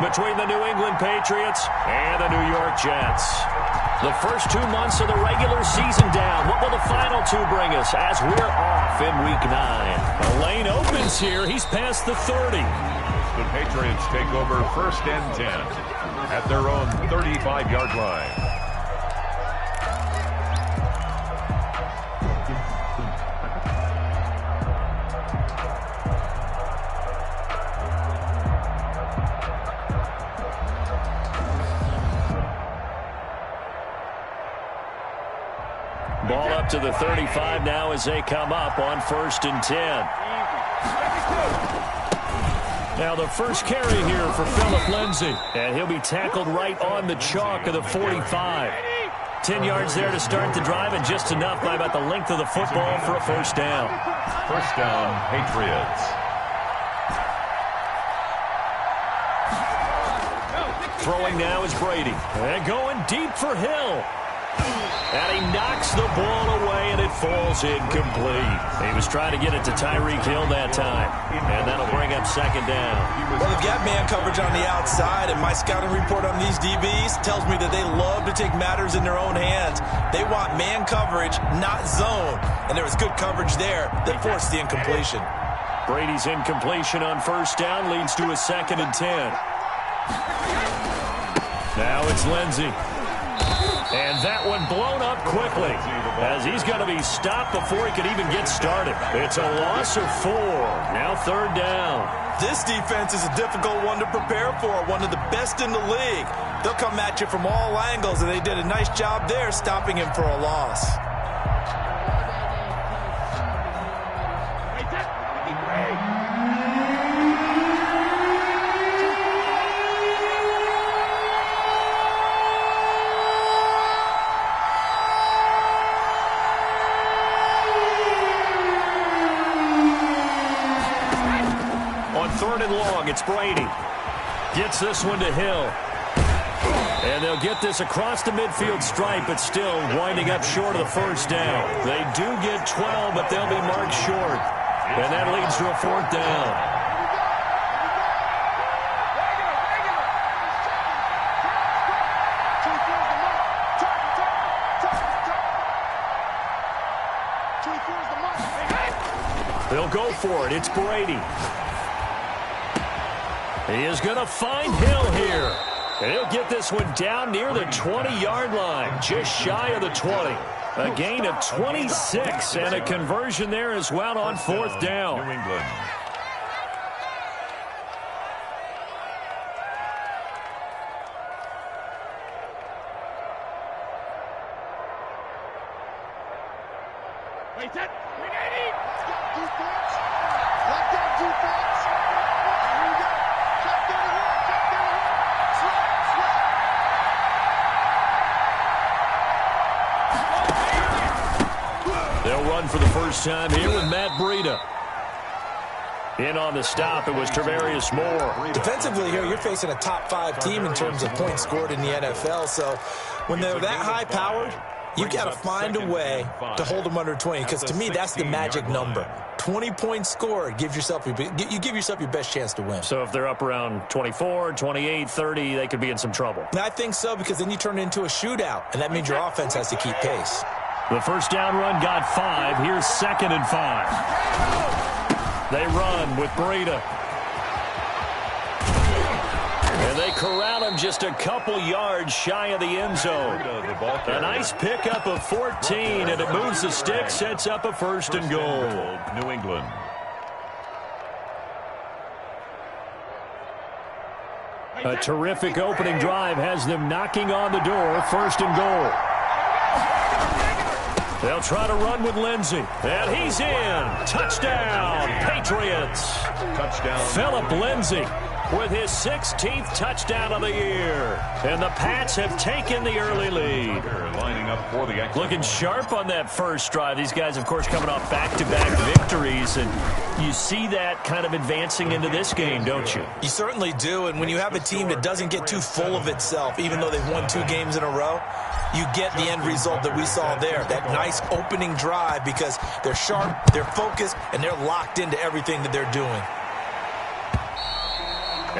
between the New England Patriots and the New York Jets. The first 2 months of the regular season down. What will the final 2 bring us as we're off in Week 9? The lane opens here. He's past the 30. The Patriots take over 1st and 10 at their own 35-yard line. Ball up to the 35 now as they come up on 1st and 10. Now the first carry here for Phillip Lindsay. And he'll be tackled right on the chalk of the 45. 10 yards there to start the drive, and just enough by about the length of the football for a first down. First down, Patriots. Throwing now is Brady. And going deep for Hill. And he knocks the ball away, and it falls incomplete. He was trying to get it to Tyreek Hill that time, and that'll bring up 2nd down. Well, they've got man coverage on the outside, and my scouting report on these DBs tells me that they love to take matters in their own hands. They want man coverage, not zone, and there was good coverage there that forced the incompletion. Brady's incompletion on 1st down leads to a 2nd and 10. Now it's Lindsay. And that one blown up quickly as he's going to be stopped before he can even get started. It's a loss of 4. Now 3rd down. This defense is a difficult one to prepare for, one of the best in the league. They'll come at you from all angles, and they did a nice job there stopping him for a loss. It's Brady. Gets this one to Hill. And they'll get this across the midfield stripe, but still winding up short of the first down. They do get 12, but they'll be marked short. And that leads to a 4th down. They'll go for it. It's Brady. He is going to find Hill here. And he'll get this one down near the 20-yard line, just shy of the 20. A gain of 26 and a conversion there as well on 4th down. New England. Wait, that. Defense. Lockdown defense. Here we go. Check down the hill. Check down the hill. Slap. They'll run for the first time here with Matt Breida. In on the stop, it was Travarius Moore. Defensively here, you're facing a top 5 team in terms of points scored in the NFL. So when they're that high-powered, you've got to find a way to hold them under 20, because to me, that's the magic number. 20 points scored, you give yourself your best chance to win. So if they're up around 24, 28, 30, they could be in some trouble. And I think so, because then you turn it into a shootout, and that means your offense has to keep pace. The first down run got 5. Here's 2nd and 5. They run with Breida. And they corral him just a couple yards shy of the end zone. A nice pickup of 14, and it moves the stick, sets up a 1st and goal. New England. A terrific opening drive has them knocking on the door, 1st and goal. They'll try to run with Lindsay. And he's in. Touchdown, Patriots. Touchdown. Phillip Lindsay with his 16th touchdown of the year. And the Pats have taken the early lead. Lining up for the extra. Looking sharp on that first drive. These guys, of course, coming off back-to-back victories. And you see that kind of advancing into this game, don't you? You certainly do. And when you have a team that doesn't get too full of itself, even though they've won 2 games in a row, you get the end result that we saw there, that nice opening drive, because they're sharp, they're focused, and they're locked into everything that they're doing.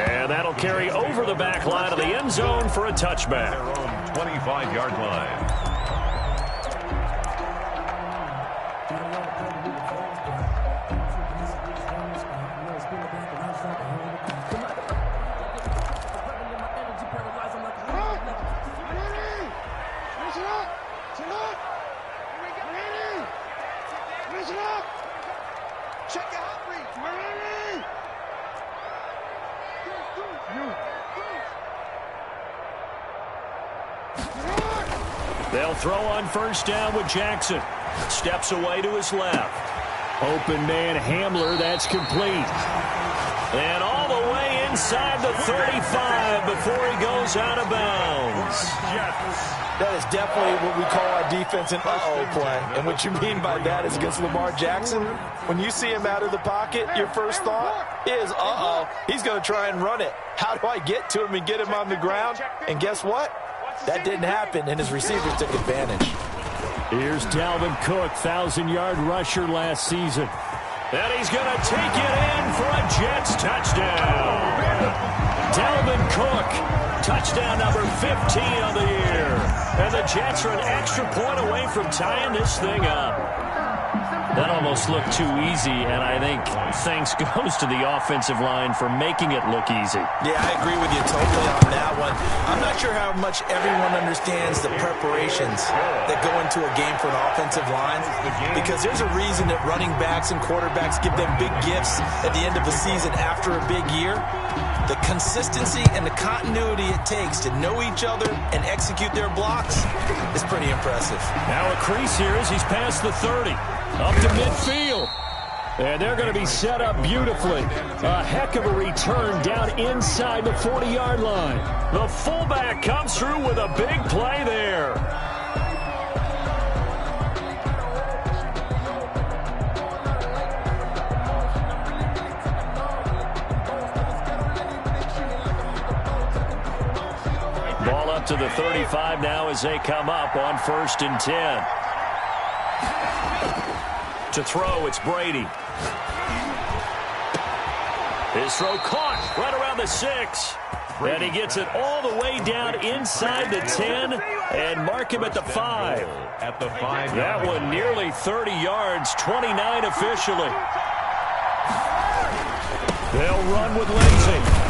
And that'll carry over the back line of the end zone for a touchback. Their own 25-yard line. They'll throw on first down with Jackson. Steps away to his left. Open man Hamler, that's complete. And all the way inside the 35 before he goes out of bounds. That is definitely what we call our defense an uh-oh play. And what you mean by that is against Lamar Jackson, when you see him out of the pocket, your first thought is, uh-oh, he's going to try and run it. How do I get to him and get him on the ground? And guess what? That didn't happen, and his receivers took advantage. Here's Dalvin Cook, 1,000-yard rusher last season. And he's going to take it in for a Jets touchdown. Dalvin Cook, touchdown number 15 on the year. And the Jets are an extra point away from tying this thing up. That almost looked too easy, and I think thanks goes to the offensive line for making it look easy. Yeah, I agree with you totally on that one. I'm not sure how much everyone understands the preparations that go into a game for an offensive line, because there's a reason that running backs and quarterbacks give them big gifts at the end of the season after a big year. The consistency and the continuity it takes to know each other and execute their blocks is pretty impressive. Now a crease here as he's past the 30. Up to midfield. And they're going to be set up beautifully. A heck of a return down inside the 40-yard line. The fullback comes through with a big play there. Ball up to the 35 now as they come up on 1st and 10. To throw, it's Brady. His throw caught right around the 6. And he gets it all the way down inside the 10 and mark him at the 5. At the 5. That one nearly 30 yards, 29 officially. They'll run with Lindsey.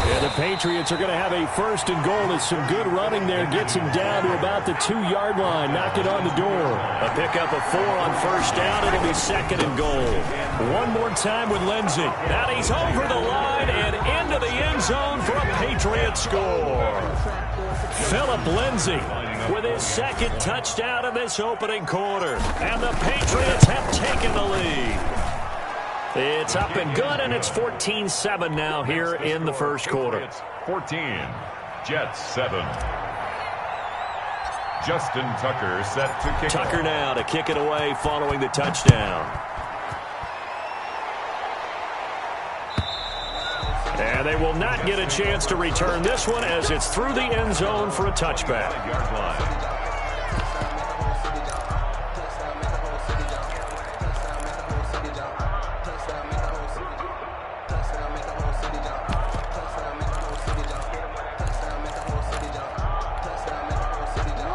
And the Patriots are going to have a 1st and goal as some good running there gets him down to about the 2-yard line. Knock it on the door. A pickup of 4 on 1st down. It'll be 2nd and goal. One more time with Lindsey. Now he's over the line and into the end zone for a Patriot score. Philip Lindsey with his 2nd touchdown in this opening quarter. And the Patriots have taken the lead. It's up and good, and it's 14-7 now here in the 1st quarter. 14, Jets 7. Justin Tucker set to kick. Tucker now to kick it away following the touchdown. And they will not get a chance to return this one as it's through the end zone for a touchback.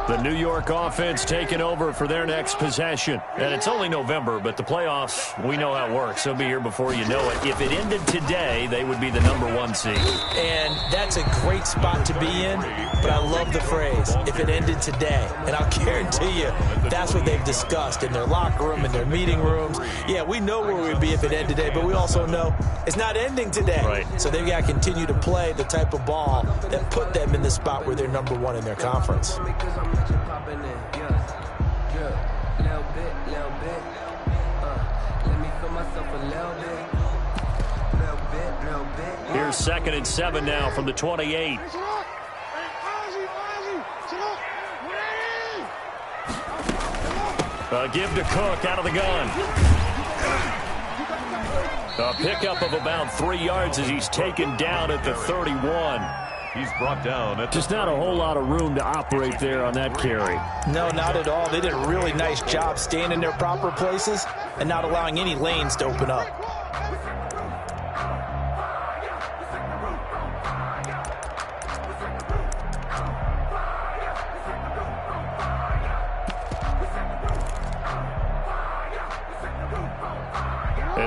The New York offense taking over for their next possession. And it's only November, but the playoffs, we know how it works. They'll be here before you know it. If it ended today, they would be the #1 seed. And that's a great spot to be in, but I love the phrase, if it ended today. And I'll guarantee you, that's what they've discussed in their locker room, in their meeting rooms. Yeah, we know where we'd be if it ended today, but we also know it's not ending today. Right. So they've got to continue to play the type of ball that put them in the spot where they're #1 in their conference. Here's 2nd and 7 now from the 28. Give to Cook out of the gun. A pickup of about 3 yards as he's taken down at the 31. He's brought down. Just not a whole lot of room to operate there on that carry. No, not at all. They did a really nice job staying in their proper places and not allowing any lanes to open up.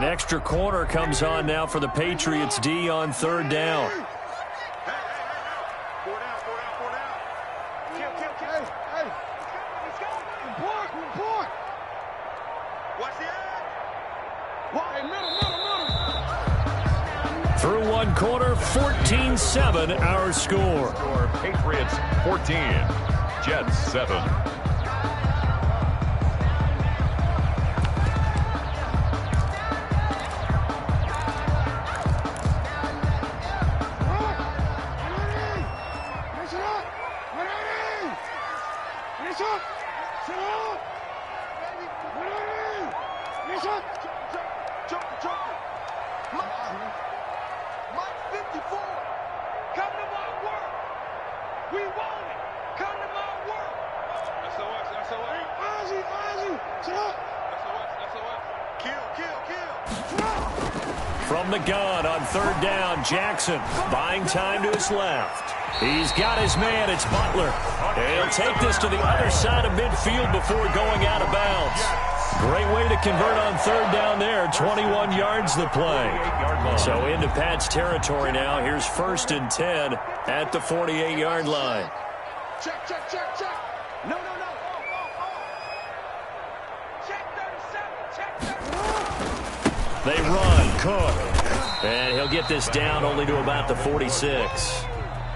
An extra corner comes on now for the Patriots D on third down. Through one quarter, 14-7 our score. Patriots 14, Jets 7. From the gun on third down, Jackson buying time to his left. He's got his man. It's Butler. He'll take this to the other side of midfield before going out of bounds. Great way to convert on third down there. 21 yards the play. So into Pat's territory now. Here's 1st and 10 at the 48-yard line. Check, check, check, check. No, no, no. Check 37, check 37. They run, Cook. And he'll get this down only to about the 46.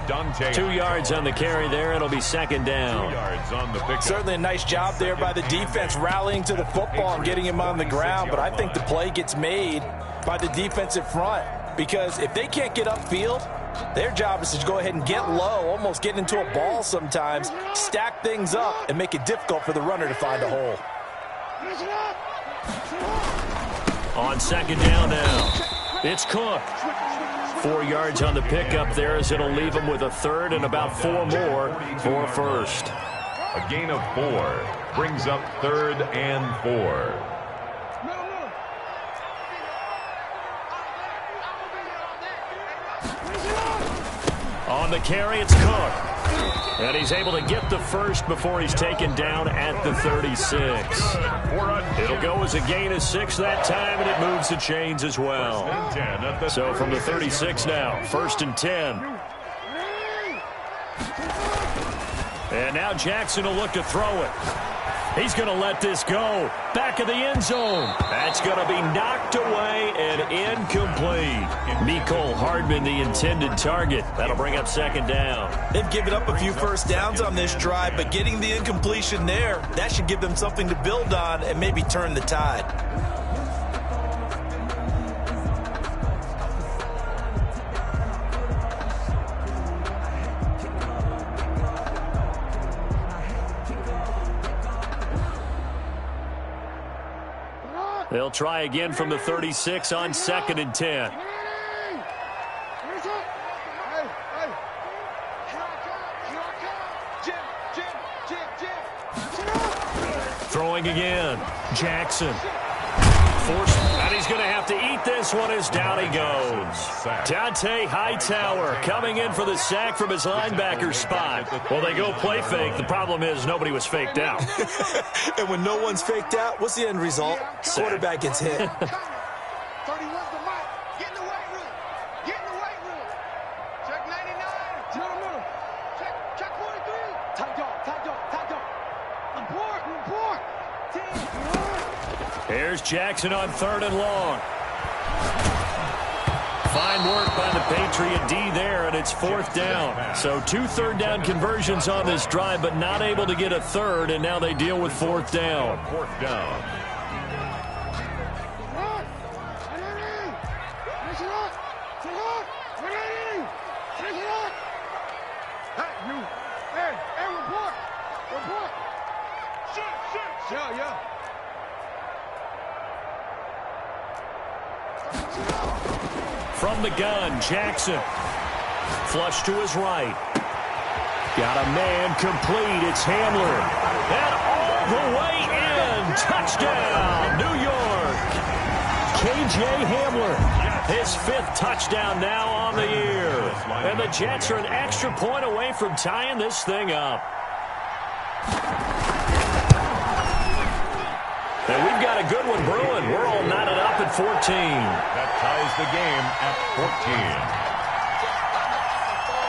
Dante. 2 yards on the carry there. It'll be 2nd down. 2 yards on the pickup. Certainly a nice job there by the defense rallying to the football and getting him on the ground. But I think the play gets made by the defensive front. Because if they can't get upfield, their job is to go ahead and get low, almost get into a ball sometimes, stack things up, and make it difficult for the runner to find a hole. On 2nd down now, it's Cook. 4 yards on the pickup there as it'll leave him with a 3rd and about 4 more for 1st. A gain of 4 brings up 3rd and 4. On the carry, it's Cook. And he's able to get the 1st before he's taken down at the 36. It'll go as a gain of 6 that time, and it moves the chains as well. So from the 36 now, 1st and 10. And now Jackson will look to throw it. He's going to let this go. Back of the end zone. That's going to be knocked away and incomplete. Mecole Hardman, the intended target. That'll bring up 2nd down. They've given up a few first downs on this drive, but getting the incompletion there, that should give them something to build on and maybe turn the tide. They'll try again from the 36 on 2nd and 10. Throwing again. Jackson. And he's going to have to eat this one as down he goes. Dante Hightower coming in for the sack from his linebacker spot. Well, they go play fake. The problem is nobody was faked out. And when no one's faked out, what's the end result? Quarterback gets hit. 31's the mic. Get in the weight room. Get in the weight room. Check 99. No. Check 43. Tight dog. Report. Here's Jackson on 3rd and long. Fine work by the Patriot D there, and it's 4th down. So 2 3rd down conversions on this drive, but not able to get a 3rd, and now they deal with 4th down. 4th down. Report. Yeah. From the gun, Jackson. Flush to his right. Got a man complete. It's Hamler. And all the way in. Touchdown, New York. K.J. Hamler. His 5th touchdown now on the year. And the Jets are an extra point away from tying this thing up. And we've got a good one brewing. We're all knotted up at That ties the game at 14.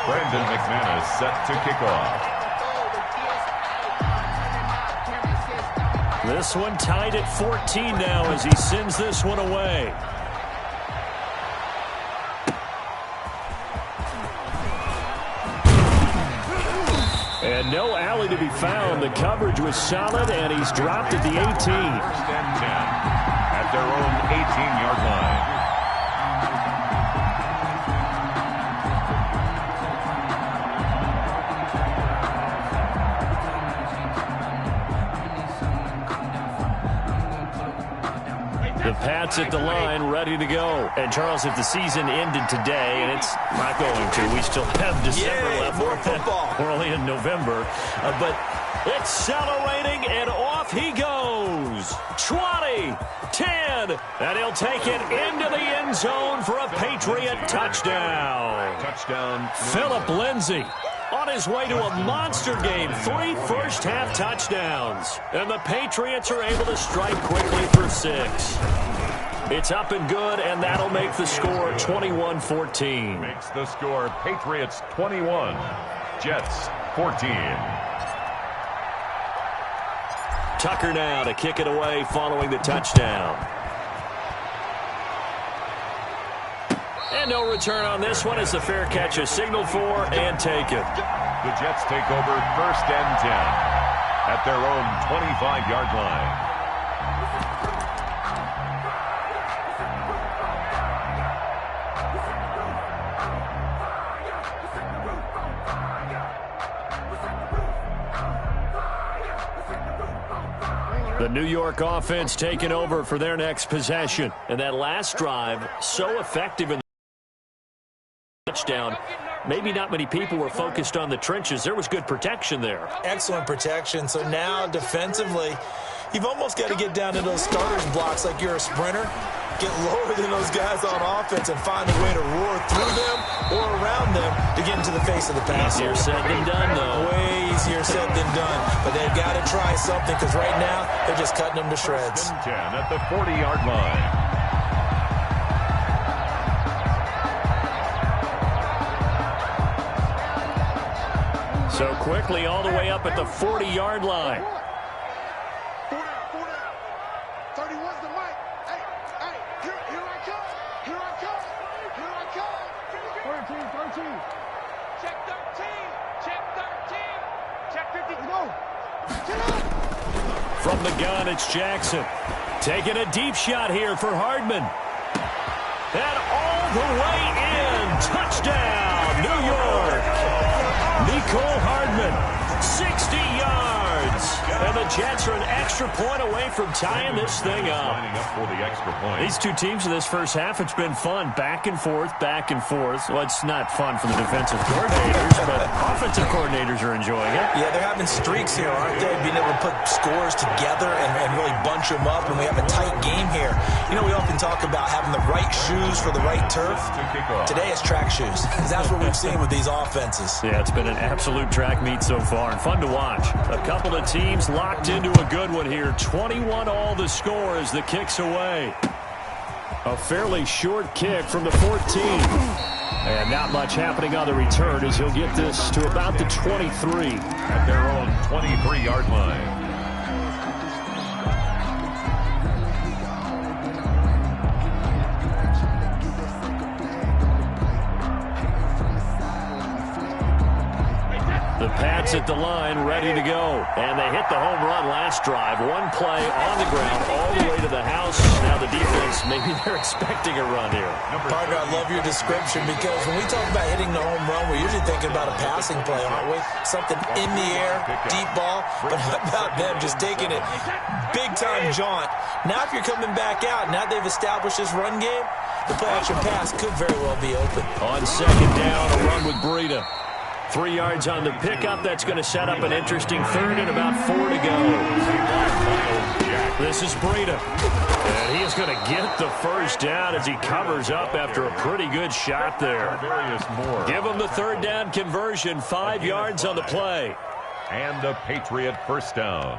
Brandon McManus set to kick off. This one tied at 14 now as he sends this one away. And no alley to be found. The coverage was solid, and he's dropped at the 18. First and 10 at their own 18-yard line. The Pats at the line, ready to go. And, Charles, if the season ended today, and it's not going to, we still have December left. More football. We're only in November. But accelerating, and off he goes. 20, 10, and he'll take it into the end zone for a Patriot touchdown. Touchdown. Philip Lindsay on his way to a monster game. 3 first-half touchdowns. And the Patriots are able to strike quickly for 6. It's up and good, and that'll make the score 21-14. Makes the score Patriots 21, Jets 14. Tucker now to kick it away following the touchdown. And no return on this one as the fair catch is signaled for and taken. The Jets take over first and 10 at their own 25-yard line. The New York offense taking over for their next possession. And that last drive, so effective in the touchdown. Maybe not many people were focused on the trenches. There was good protection there. Excellent protection. So now defensively, you've almost got to get down to those starters blocks like you're a sprinter. Get lower than those guys on offense and find a way to roar through them or around them to get into the face of the passer. Easier said than done, though. Way easier said than done. But they've got to try something because right now they're just cutting them to shreds. 10 at the 40-yard line. So quickly all the way up at the 40-yard line. 31's the mic. Hey, here I come. Here I come. Here I come. 13. Check 13. Check 13. Check 50. Go. Get up. From the gun, it's Jackson. Taking a deep shot here for Hardman. And all the way in. Touchdown, New York. Nicole Hardman, 60 yards. And the Jets are an extra point away from tying this thing up. Lining up for the extra point. These two teams in this first half, it's been fun. Back and forth, back and forth. Well, it's not fun for the defensive coordinators, but offensive coordinators are enjoying it. Yeah, they're having streaks here, aren't they? Being able to put scores together and really bunch them up, and we have a tight game here. You know, we often talk about having the right shoes for the right turf. Today it's track shoes. That's what we've seen with these offenses. Yeah, it's been an absolute track meet so far, and fun to watch. A couple of teams locked into a good one here. 21 all the score as the kick's away. A fairly short kick from the 14. And not much happening on the return as he'll get this to about the 23. At their own 23-yard line. The Pats at the line, ready to go. And they hit the home run last drive. One play on the ground all the way to the house. Now the defense, maybe they're expecting a run here. Partner, I love your description because when we talk about hitting the home run, we're usually thinking about a passing play, aren't we? Something in the air, deep ball. But how about them just taking it big-time jaunt? Now if you're coming back out, now they've established this run game, the play-action pass could very well be open. On second down, a run with Breida. 3 yards on the pickup. That's going to set up an interesting third and about 4 to go. This is Breida. And he is going to get the first down as he covers up after a pretty good shot there. Give him the third down conversion. 5 yards on the play. And a Patriot first down.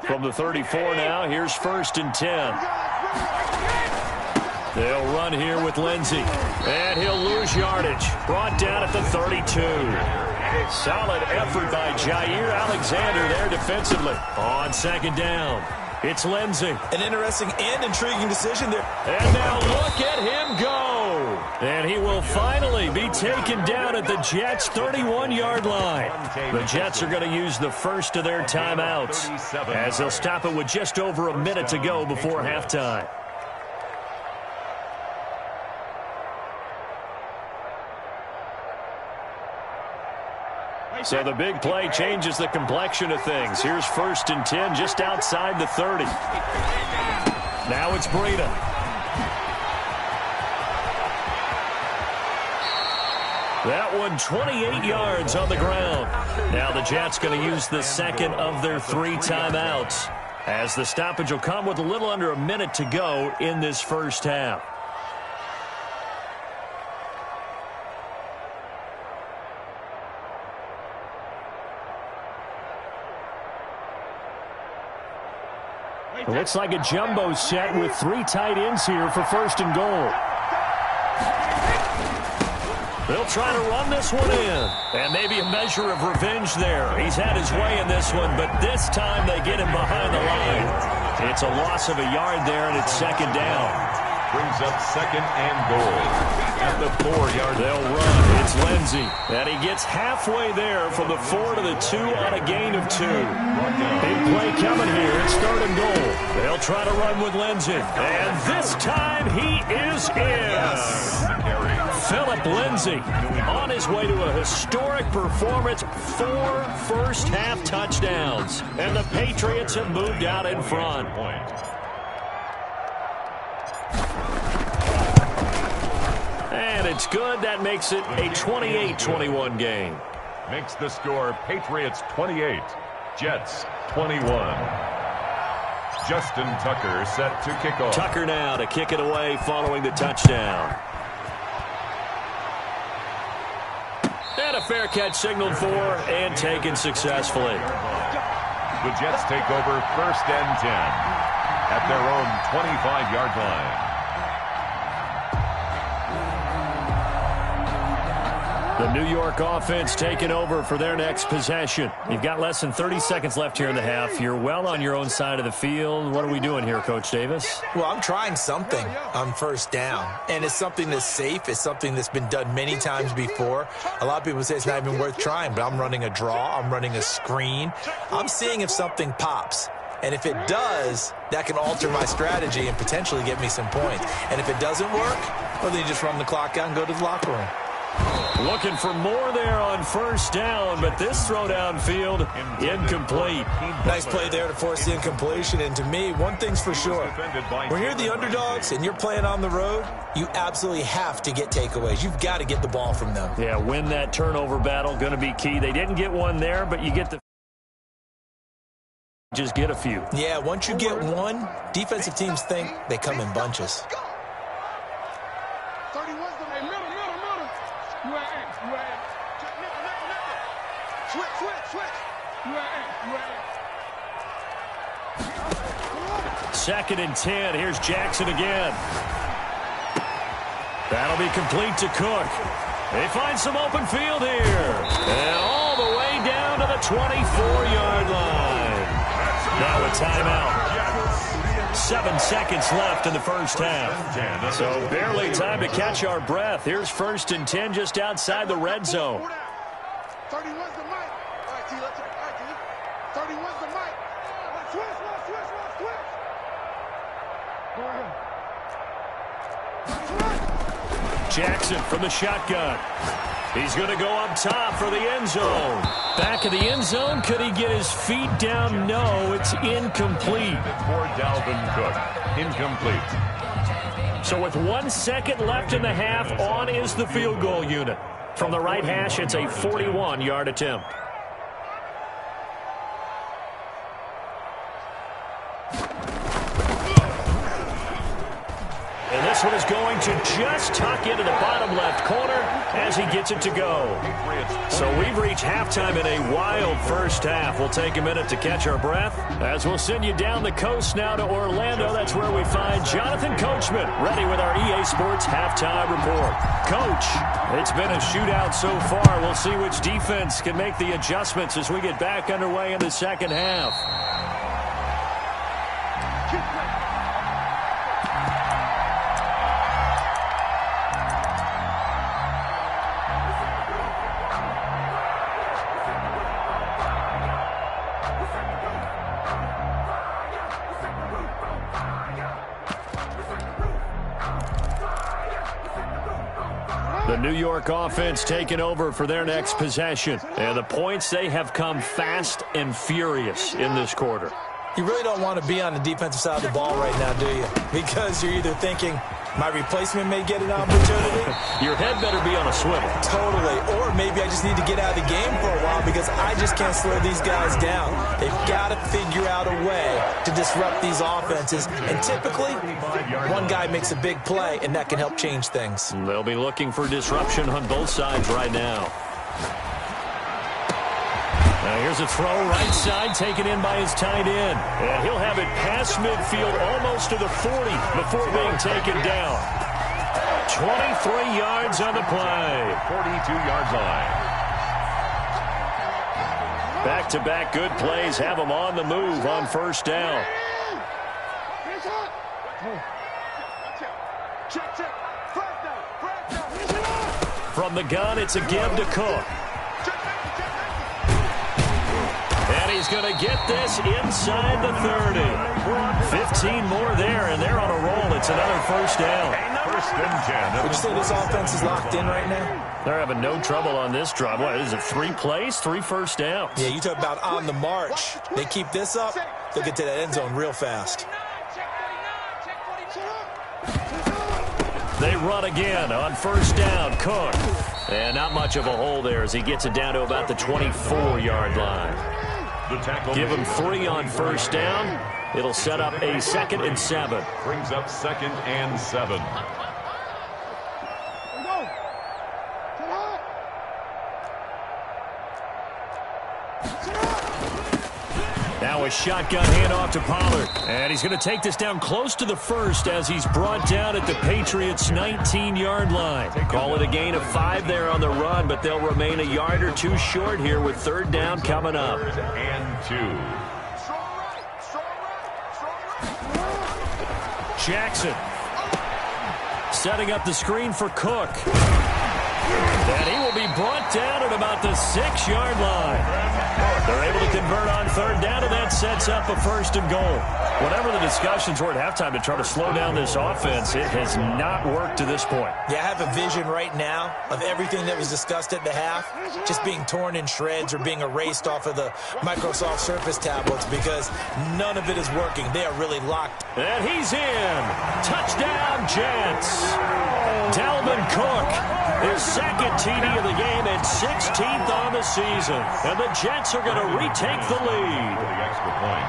From the 34 now, here's 1st and 10. They'll run here with Lindsey. And he'll lose yardage. Brought down at the 32. Solid effort by Jair Alexander there defensively. On 2nd down, it's Lindsey. An interesting and intriguing decision there. And now look at him go. And he will finally be taken down at the Jets' 31-yard line. The Jets are going to use the first of their timeouts as they'll stop it with just over a minute to go before halftime. So the big play changes the complexion of things. Here's 1st and 10 just outside the 30. Now it's Breida. That one 28 yards on the ground. Now the Jets going to use the second of their 3 timeouts as the stoppage will come with a little under a minute to go in this first half. It looks like a jumbo set with 3 tight ends here for 1st and goal. They'll try to run this one in. And maybe a measure of revenge there. He's had his way in this one, but this time they get him behind the line. It's a loss of a yard there, and it's 2nd down. Brings up 2nd and goal at the 4-yard. They'll run. It's Lindsey. And he gets halfway there from the 4 to the 2 on a gain of 2. Big play coming here. It's 3rd and goal. They'll try to run with Lindsey. And this time he is in. Philip Lindsey on his way to a historic performance. 4 first-half touchdowns. And the Patriots have moved out in front. And it's good. That makes it a 28-21 game. Makes the score Patriots 28, Jets 21. Justin Tucker set to kick off. Tucker now to kick it away following the touchdown. And a fair catch signaled for and taken successfully. The Jets take over 1st and 10 at their own 25-yard line. The New York offense taking over for their next possession. You've got less than 30 seconds left here in the half. You're well on your own side of the field. What are we doing here, Coach Davis? Well, I'm trying something on 1st down, and it's something that's safe. It's something that's been done many times before. A lot of people say it's not even worth trying, but I'm running a draw. I'm running a screen. I'm seeing if something pops. And if it does, that can alter my strategy and potentially get me some points. And if it doesn't work, well, then you just run the clock out and go to the locker room. Looking for more there on 1st down, but this throw downfield incomplete. Nice play there to force the incompletion. And to me, one thing's for sure. When you're the underdogs and you're playing on the road, you absolutely have to get takeaways. You've got to get the ball from them. Yeah, win that turnover battle, going to be key. They didn't get one there, but you get the... Just get a few. Yeah, once you get one, defensive teams think they come in bunches. Second and 10. Here's Jackson again. That'll be complete to Cook. They find some open field here. And all the way down to the 24-yard line. Now a timeout. 7 seconds left in the first half. So barely time to catch our breath. Here's 1st and 10 just outside the red zone. 31's the mic. All right, T, let's go. All right, T. 31's the mic. Switch. Go ahead. Jackson from the shotgun. He's going to go up top for the end zone. Back of the end zone. Could he get his feet down? No, it's incomplete. For Dalvin Cook, incomplete. So with 1 second left in the half, on is the field goal unit. From the right hash, it's a 41-yard attempt. And this This one is going to just tuck into the bottom left corner as he gets it to go. So we've reached halftime in a wild first half. We'll take a minute to catch our breath as we'll send you down the coast now to Orlando. That's where we find Jonathan Coachman ready with our EA Sports halftime report. Coach, it's been a shootout so far. We'll see which defense can make the adjustments as we get back underway in the second half. The New York offense taking over for their next possession. And the points, they have come fast and furious in this quarter. You really don't want to be on the defensive side of the ball right now, do you? Because you're either thinking, my replacement may get an opportunity. Your head better be on a swivel. Totally. Or maybe I just need to get out of the game for a while because I just can't slow these guys down. They've got to figure out a way to disrupt these offenses. And typically, one guy makes a big play, and that can help change things. They'll be looking for disruption on both sides right now. Now here's a throw right side taken in by his tight end. And he'll have it past midfield almost to the 40 before being taken down. 23 yards on the play. 42-yard line. Back-to-back good plays have them on the move on first down. From the gun, it's a give to Cook. And he's going to get this inside the 30. 15 more there, and they're on a roll. It's another first down. First and 10. Would you say this offense is locked in right now? They're having no trouble on this drive. What is it, 3 plays, 3 first downs? Yeah, you talk about on the march. They keep this up, they'll get to that end zone real fast. They run again on first down. Cook. And not much of a hole there as he gets it down to about the 24-yard line. Give him 3 on first down. It'll set up a 2nd and 7. Brings up 2nd and 7. Now a shotgun handoff to Pollard. And he's going to take this down close to the first as he's brought down at the Patriots' 19-yard line. Call it a gain of 5 there on the run, but they'll remain a yard or 2 short here with 3rd down coming up. 3rd and 2. Jackson setting up the screen for Cook. And he will be brought down at about the 6-yard line. They're able to convert on 3rd down, and that sets up a 1st and goal. Whatever the discussions were at halftime to try to slow down this offense, it has not worked to this point. Yeah, I have a vision right now of everything that was discussed at the half just being torn in shreds or being erased off of the Microsoft Surface tablets because none of it is working. They are really locked. And he's in. Touchdown, Jets. Dalvin Cook, his 2nd TD of the game and 16th on the season. And the Jets are going to retake the lead. For the extra point.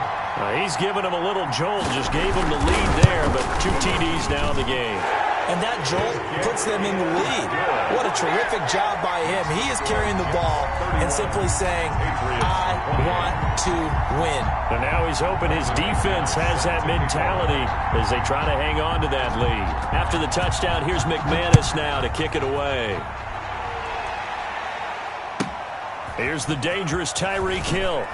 He's giving him a little jolt, just gave him the lead there, but 2 TDs now in the game. And that jolt puts them in the lead. What a terrific job by him. He is carrying the ball and simply saying, I want to win. And now he's hoping his defense has that mentality as they try to hang on to that lead. After the touchdown, here's McManus now to kick it away. Here's the dangerous Tyreek Hill.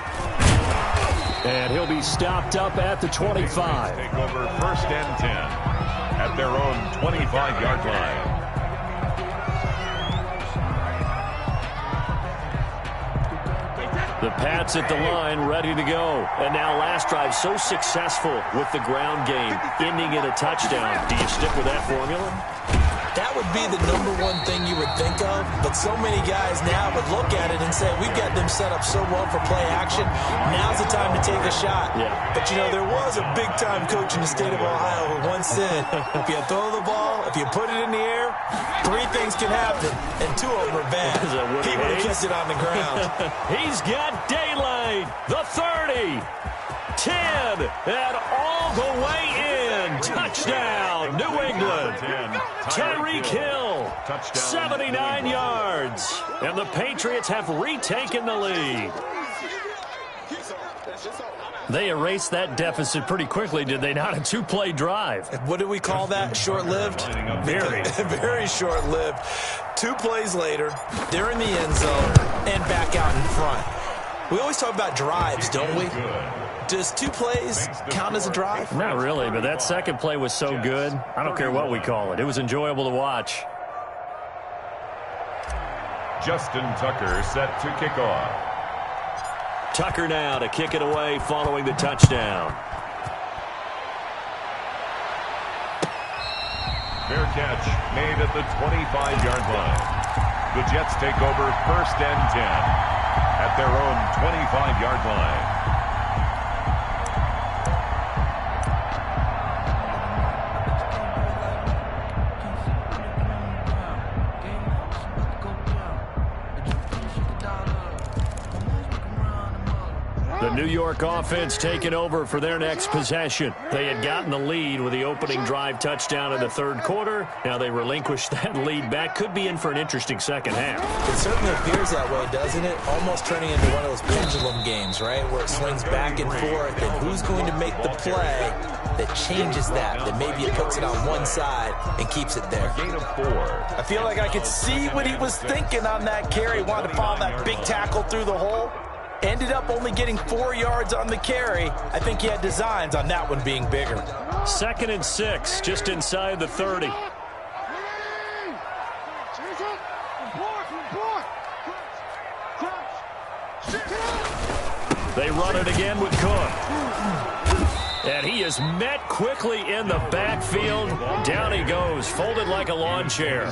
And he'll be stopped up at the 25. Take over 1st and 10 at their own 25-yard line. The Pats at the line, ready to go. And now last drive so successful with the ground game, ending in a touchdown. Do you stick with that formula? That would be the #1 thing you would think of, but so many guys now would look at it and say, we've got them set up so well for play action. Now's the time to take a shot. Yeah. But, you know, there was a big-time coach in the state of Ohio who once said, if you throw the ball, if you put it in the air, 3 things can happen, and 2 of them are bad. He would have kept it on the ground. He's got daylight. The 30. 10. And all the way in. Touchdown, New England. Tyreek Hill, 79 yards. And the Patriots have retaken the lead. They erased that deficit pretty quickly, did they not? A two-play drive. What do we call that? Short-lived? Very. Very short-lived. 2 plays later, they're in the end zone and back out in front. We always talk about drives, don't we? Does 2 plays count as a drive? Not really, but that second play was so good. I don't care what we call it. It was enjoyable to watch. Justin Tucker set to kick off. Tucker now to kick it away following the touchdown. Fair catch made at the 25-yard line. The Jets take over 1st and 10 at their own 25-yard line. The New York offense taking over for their next possession. They had gotten the lead with the opening drive touchdown in the 3rd quarter. Now they relinquished that lead back. Could be in for an interesting second half. It certainly appears that way, doesn't it? Almost turning into one of those pendulum games, right? Where it swings back and forth, and who's going to make the play that changes that maybe it puts it on one side and keeps it there. Gain of 4. I feel like I could see what he was thinking on that carry. Wanted to follow that big tackle through the hole. Ended up only getting 4 yards on the carry. I think he had designs on that one being bigger. 2nd and 6, just inside the 30. They run it again with Cook. And he is met quickly in the backfield. Down he goes, folded like a lawn chair.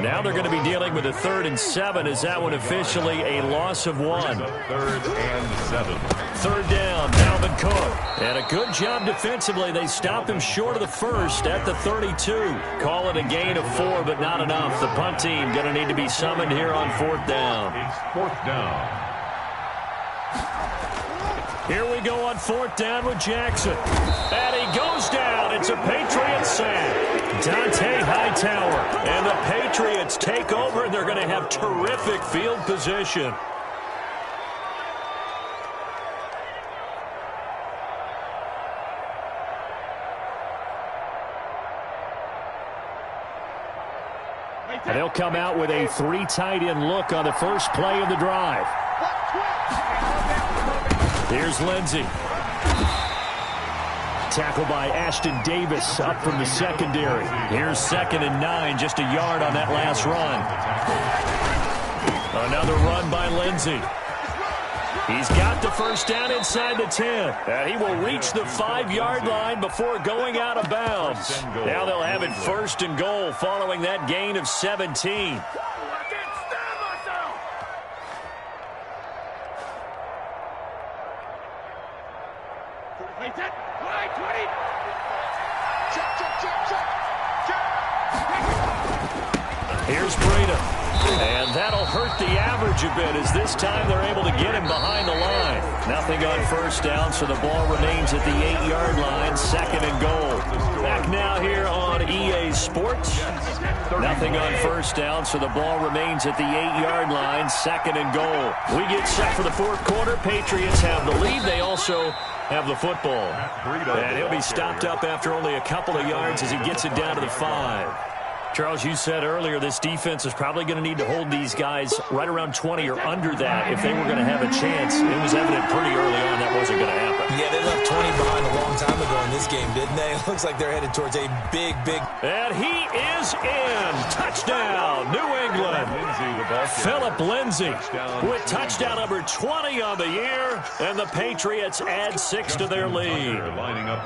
Now they're going to be dealing with a 3rd and 7. Is that one officially a loss of 1? 3rd and 7. 3rd down, Dalvin Cook. And a good job defensively. They stop him short of the 1st at the 32. Call it a gain of 4, but not enough. The punt team going to need to be summoned here on 4th down. It's 4th down. Here we go on 4th down with Jackson. And he goes down. It's a Patriots sack. Dante Hightower. And the Patriots take over, and they're going to have terrific field position. And they'll come out with a 3 tight end look on the first play of the drive. Here's Lindsey. Tackled by Ashton Davis up from the secondary. Here's 2nd and 9, just a yard on that last run. Another run by Lindsey. He's got the 1st down inside the 10. And he will reach the 5-yard line before going out of bounds. Now they'll have it 1st and goal following that gain of 17. Here's Breida. And that'll hurt the average a bit as this time they're able to get him behind the line. Nothing on 1st down, so the ball remains at the 8-yard line, 2nd and goal. Back now here on EA Sports. Nothing on 1st down, so the ball remains at the 8-yard line, 2nd and goal. We get set for the 4th quarter. Patriots have the lead. They also have the football. And he'll be stopped up after only a couple of yards as he gets it down to the 5. Charles, you said earlier this defense is probably going to need to hold these guys right around 20 or under that if they were going to have a chance. It was evident pretty early on that wasn't going to happen. Yeah, they left 20 behind a long time ago in this game, didn't they? It looks like they're headed towards a big... And he is in. Touchdown, New England. Philip Lindsay with touchdown number 20 on the year, and the Patriots add 6 to their lead.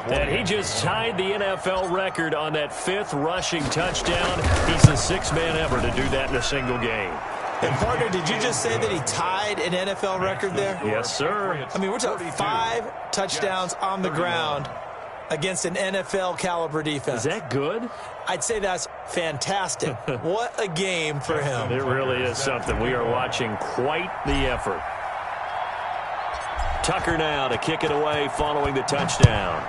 And he just tied the NFL record on that 5th rushing touchdown. He's the 6th man ever to do that in a single game. And, partner, did you just say that he tied an NFL record there? Yes, sir. I mean, we're talking 5 touchdowns on the ground against an NFL-caliber defense. Is that good? I'd say that's fantastic. What a game for him. It really is something. We are watching quite the effort. Tucker now to kick it away following the touchdown.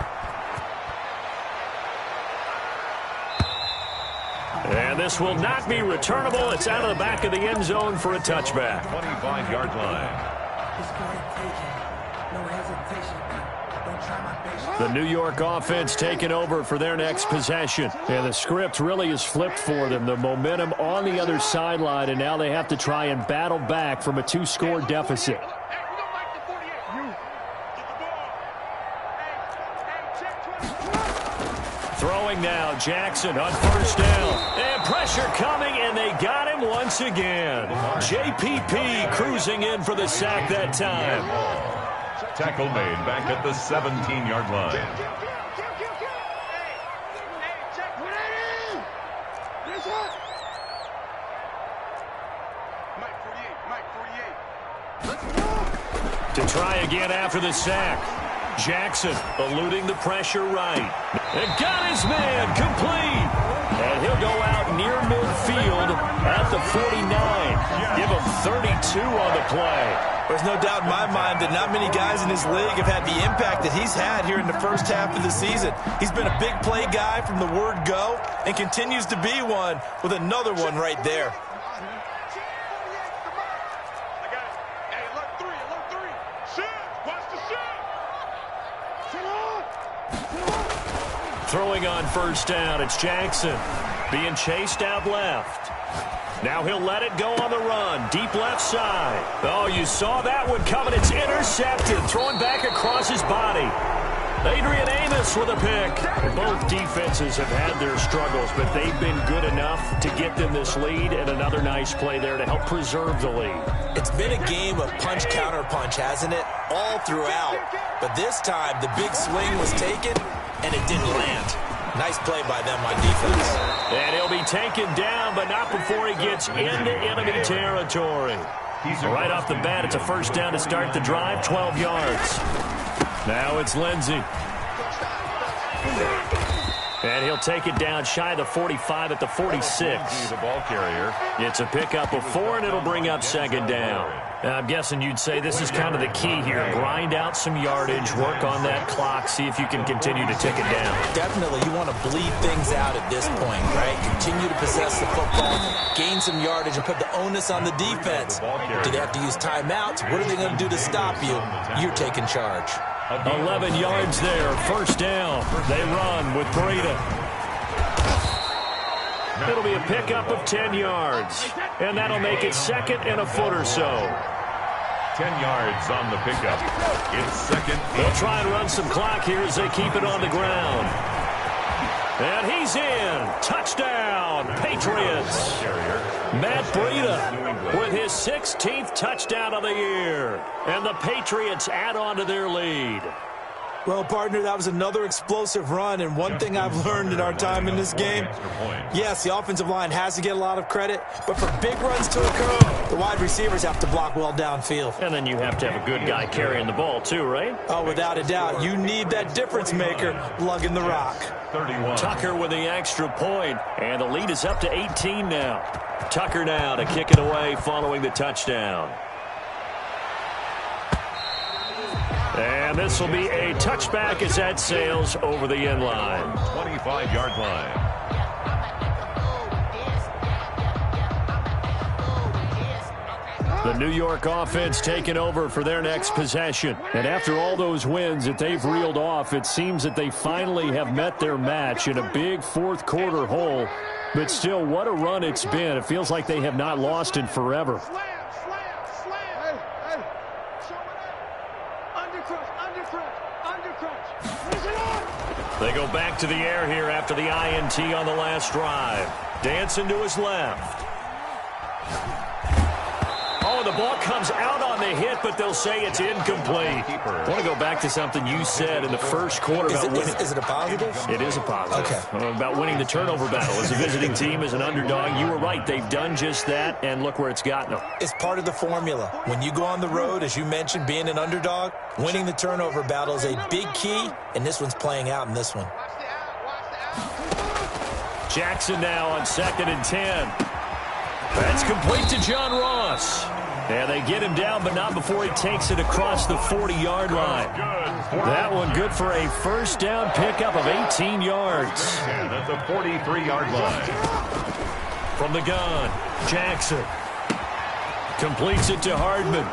pass will not be returnable. It's out of the back of the end zone for a touchback. 25-yard line. The New York offense taking over for their next possession. And the script really is flipped for them. The momentum on the other sideline, and now they have to try and battle back from a 2-score deficit. Throwing now, Jackson on first down. And pressure coming, and they got him once again. JPP cruising in for the sack that time. Tackle made back at the 17-yard line. To try again after the sack. Jackson eluding the pressure right. And got his man complete. And he'll go out near midfield at the 49. Give him 32 on the play. There's no doubt in my mind that not many guys in this league have had the impact that he's had here in the first half of the season. He's been a big play guy from the word go and continues to be one with another one right there. Throwing on first down, it's Jackson being chased out left. Now he'll let it go on the run, deep left side. Oh, you saw that one coming. It's intercepted, throwing back across his body. Adrian Amos with a pick. Both defenses have had their struggles, but they've been good enough to get them this lead, and another nice play there to help preserve the lead. It's been a game of punch-counter-punch, hasn't it? All throughout. But this time, the big swing was taken, and it didn't land. Nice play by them on defense. And he'll be taken down, but not before he gets into enemy territory. Right off the bat, it's a first down to start the drive, 12 yards. Now it's Lindsey. And he'll take it down shy of the 45 at the 46. The ball carrier. It's a pickup of 4, and it'll bring up second down. I'm guessing you'd say this is kind of the key here. Grind out some yardage, work on that clock, see if you can continue to tick it down. Definitely, you want to bleed things out at this point, right? Continue to possess the football, gain some yardage, and put the onus on the defense. Do they have to use timeouts? What are they going to do to stop you? You're taking charge. 11 yards there, first down. They run with Breida. It'll be a pickup of 10 yards, and that'll make it second and a foot or so. 10 yards on the pickup. It's second. They'll try and run some clock here as they keep it on the ground. And he's in. Touchdown, Patriots. Matt Breida with his 16th touchdown of the year. And the Patriots add on to their lead. Well, partner, that was another explosive run, and one thing I've learned in our time in this game, yes, the offensive line has to get a lot of credit, but for big runs to occur, the wide receivers have to block well downfield. And then you have to have a good guy carrying the ball too, right? Oh, without a doubt. You need that difference maker lugging the rock. 31. Tucker with the extra point, and the lead is up to 18 now. Tucker now to kick it away following the touchdown. And this will be a touchback as that sails over the end line. 25-yard line. The New York offense taking over for their next possession. And after all those wins that they've reeled off, it seems that they finally have met their match in a big fourth quarter hole. But still, what a run it's been. It feels like they have not lost in forever. They go back to the air here after the INT on the last drive. Dancing to his left. Oh, the ball comes out on the hit, but they'll say it's incomplete. I want to go back to something you said in the first quarter. Is it a positive? It is a positive. Okay. About winning the turnover battle. As a visiting team, as an underdog, you were right. They've done just that, and look where it's gotten them. It's part of the formula. When you go on the road, as you mentioned, being an underdog, winning the turnover battle is a big key, and this one's playing out in this one. Jackson now on 2nd and 10. That's complete to John Ross. And they get him down, but not before he takes it across the 40-yard line. That one good for a first down pickup of 18 yards. And at the 43-yard line. From the gun, Jackson completes it to Hardman.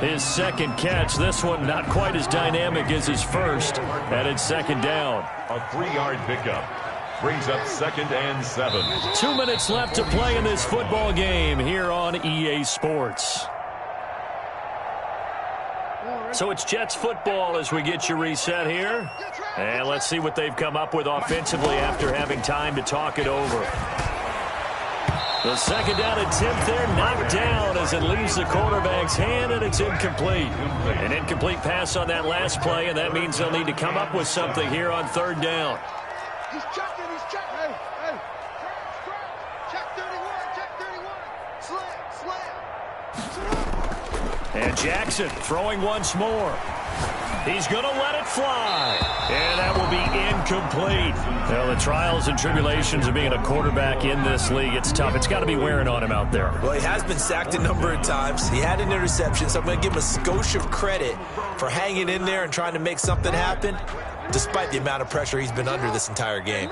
His second catch, this one not quite as dynamic as his first, and it's second down. A 3-yard pickup brings up 2nd and 7. 2 minutes left to play in this football game here on EA Sports. So it's Jets football as we get you reset here. And let's see what they've come up with offensively after having time to talk it over. The second down attempt there knocked down as it leaves the quarterback's hand, and it's incomplete. An incomplete pass on that last play, and that means they'll need to come up with something here on 3rd down. He's checking, he's checking. Hey, hey. Check 31, check 31. Slam. And Jackson throwing once more. He's going to let it fly. And that will be incomplete. Well, the trials and tribulations of being a quarterback in this league, it's tough. It's got to be wearing on him out there. Well, he has been sacked a number of times. He had an interception, so I'm going to give him a skosh of credit for hanging in there and trying to make something happen, despite the amount of pressure he's been under this entire game.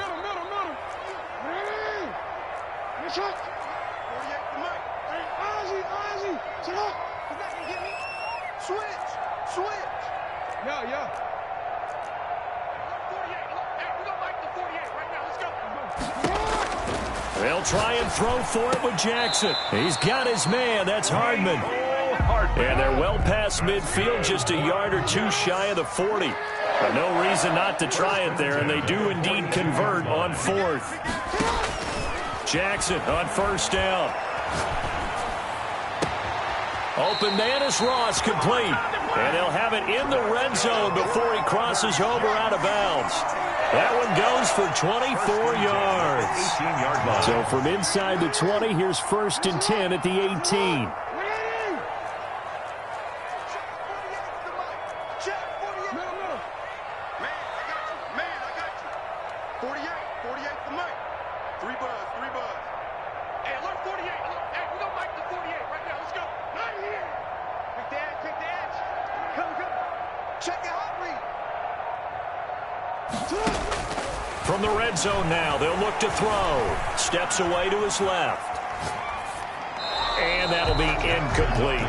They'll try and throw for it with Jackson. He's got his man. That's Hardman. And they're well past midfield, just a yard or two shy of the 40. But no reason not to try it there, and they do indeed convert on 4th. Jackson on 1st down. Open man is Ross, complete. And they'll have it in the red zone before he crosses over out of bounds. That one goes for 24 yards. 18-yard line. So from inside the 20, here's 1st and 10 at the 18. From the red zone now, they'll look to throw. Steps away to his left. And that'll be incomplete.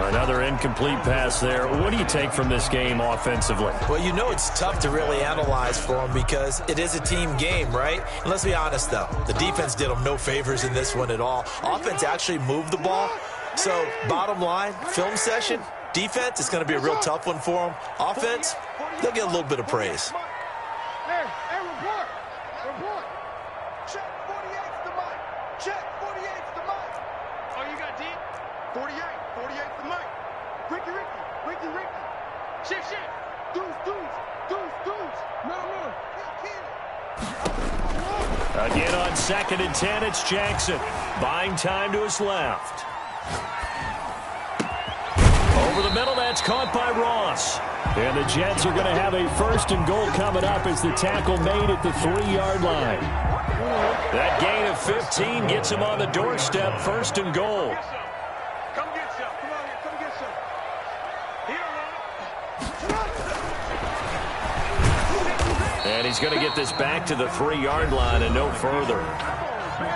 Another incomplete pass there. What do you take from this game offensively? Well, you know it's tough to really analyze for him because it is a team game, right? And let's be honest, though. The defense did him no favors in this one at all. Offense actually moved the ball. So, bottom line, film session, defense is going to be a real tough one for them. Offense, they'll get a little bit of praise. Again on 2nd and 10, it's Jackson. Buying time to his left. Over the middle, that's caught by Ross. And the Jets are going to have a 1st and goal coming up as the tackle made at the 3-yard line. That gain of 15 gets him on the doorstep, 1st and goal. Come get some. Come on here. Come get some. And he's going to get this back to the 3-yard line and no further.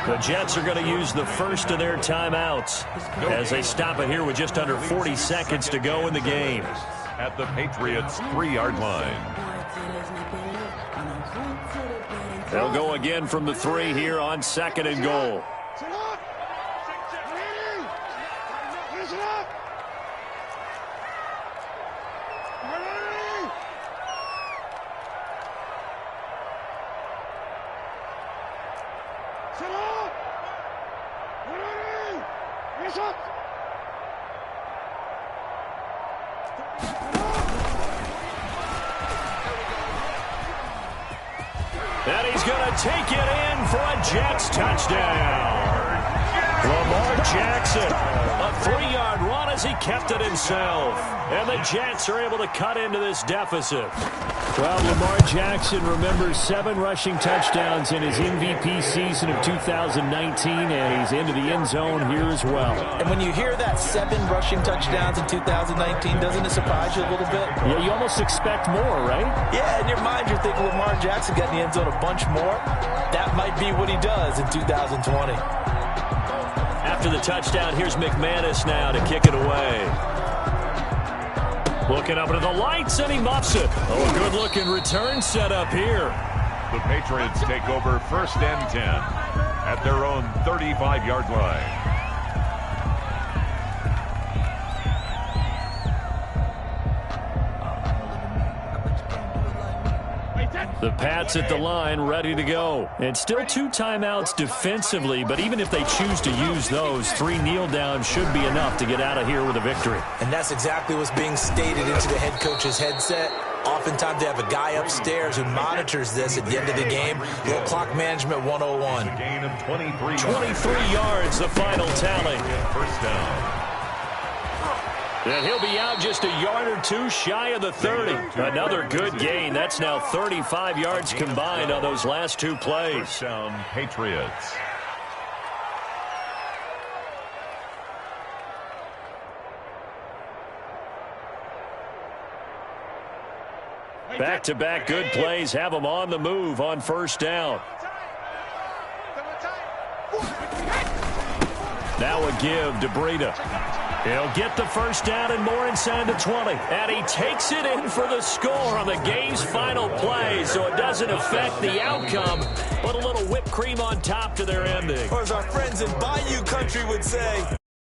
The Jets are going to use the 1st of their timeouts as they stop it here with just under 40 seconds to go in the game. At the Patriots' 3-yard line. They'll go again from the 3 here on 2nd and goal. And he's going to take it in for a Jets touchdown. Lamar Jackson, a 3-yard run as he kept it himself. And the Jets are able to cut into this deficit. Well, Lamar Jackson remembers 7 rushing touchdowns in his MVP season of 2019, and he's into the end zone here as well. And when you hear that 7 rushing touchdowns in 2019, doesn't it surprise you a little bit? Yeah, you almost expect more, right? Yeah, in your mind you're thinking, think Lamar Jackson got in the end zone a bunch more, that might be what he does in 2020. After the touchdown, here's McManus now to kick it away. Looking up into the lights, and he muffs it. Oh, a good-looking return set up here. The Patriots take over 1st and 10 at their own 35-yard line. The Pats at the line, ready to go. And still 2 timeouts defensively, but even if they choose to use those, 3 kneel downs should be enough to get out of here with a victory. And that's exactly what's being stated into the head coach's headset. Oftentimes they have a guy upstairs who monitors this at the end of the game. Little clock management 101. A gain of 23 yards, the final tally. First down. And he'll be out just a yard or 2 shy of the 30. Another good gain. That's now 35 yards combined on those last 2 plays. First down, Patriots. Back-to-back good plays have them on the move on first down. Now a give to Breida. He'll get the first down and more inside the 20. And he takes it in for the score on the game's final play. So it doesn't affect the outcome, but a little whipped cream on top to their ending. Or as our friends in Bayou Country would say,